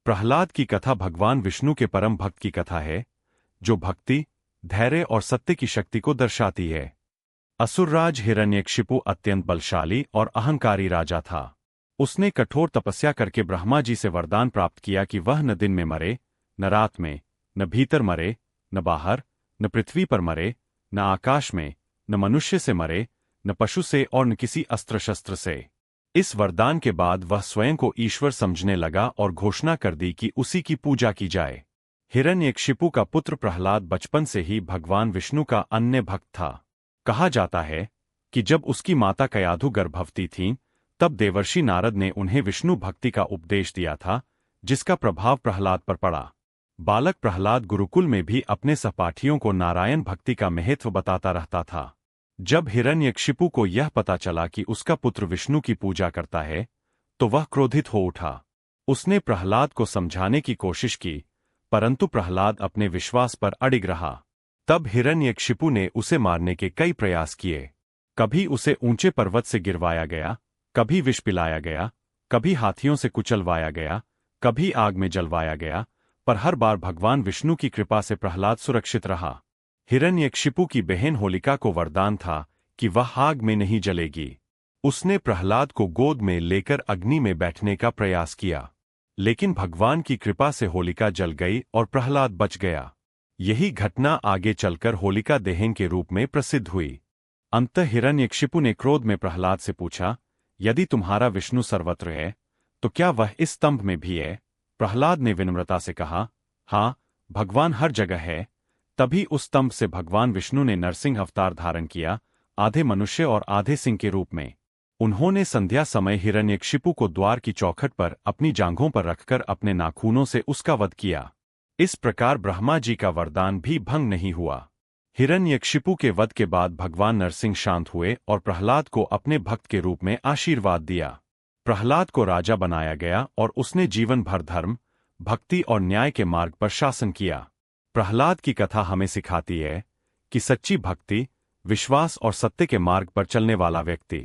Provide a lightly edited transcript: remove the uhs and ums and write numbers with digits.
प्रहलाद की कथा भगवान विष्णु के परम भक्त की कथा है, जो भक्ति, धैर्य और सत्य की शक्ति को दर्शाती है। असुरराज हिरण्यकशिपु अत्यंत बलशाली और अहंकारी राजा था। उसने कठोर तपस्या करके ब्रह्मा जी से वरदान प्राप्त किया कि वह न दिन में मरे, न रात में, न भीतर मरे, न बाहर, न पृथ्वी पर मरे, न आकाश में, न मनुष्य से मरे, न पशु से और न किसी अस्त्र शस्त्र से। इस वरदान के बाद वह स्वयं को ईश्वर समझने लगा और घोषणा कर दी कि उसी की पूजा की जाए। हिरण्यकशिपु का पुत्र प्रहलाद बचपन से ही भगवान विष्णु का अन्य भक्त था। कहा जाता है कि जब उसकी माता कयाधु गर्भवती थीं, तब देवर्षि नारद ने उन्हें विष्णु भक्ति का उपदेश दिया था, जिसका प्रभाव प्रहलाद पर पड़ा। बालक प्रहलाद गुरुकुल में भी अपने सहपाठियों को नारायण भक्ति का महत्व बताता रहता था। जब हिरण्यकशिपु को यह पता चला कि उसका पुत्र विष्णु की पूजा करता है, तो वह क्रोधित हो उठा। उसने प्रहलाद को समझाने की कोशिश की, परंतु प्रहलाद अपने विश्वास पर अडिग रहा। तब हिरण्यकशिपु ने उसे मारने के कई प्रयास किए। कभी उसे ऊंचे पर्वत से गिरवाया गया, कभी विष पिलाया गया, कभी हाथियों से कुचलवाया गया, कभी आग में जलवाया गया, पर हर बार भगवान विष्णु की कृपा से प्रहलाद सुरक्षित रहा। हिरण्यकशिपु की बहन होलिका को वरदान था कि वह आग में नहीं जलेगी। उसने प्रहलाद को गोद में लेकर अग्नि में बैठने का प्रयास किया, लेकिन भगवान की कृपा से होलिका जल गई और प्रहलाद बच गया। यही घटना आगे चलकर होलिका दहन के रूप में प्रसिद्ध हुई। अंततः हिरण्यकशिपु ने क्रोध में प्रहलाद से पूछा, यदि तुम्हारा विष्णु सर्वत्र है, तो क्या वह इस स्तंभ में भी है? प्रहलाद ने विनम्रता से कहा, हाँ, भगवान हर जगह है। तभी उस स्तंभ से भगवान विष्णु ने नरसिंह अवतार धारण किया, आधे मनुष्य और आधे सिंह के रूप में। उन्होंने संध्या समय हिरण्यकशिपु को द्वार की चौखट पर अपनी जांघों पर रखकर अपने नाखूनों से उसका वध किया। इस प्रकार ब्रह्मा जी का वरदान भी भंग नहीं हुआ। हिरण्यकशिपु के वध के बाद भगवान नरसिंह शांत हुए और प्रहलाद को अपने भक्त के रूप में आशीर्वाद दिया। प्रहलाद को राजा बनाया गया और उसने जीवन भर धर्म, भक्ति और न्याय के मार्ग पर शासन किया। प्रहलाद की कथा हमें सिखाती है कि सच्ची भक्ति, विश्वास और सत्य के मार्ग पर चलने वाला व्यक्ति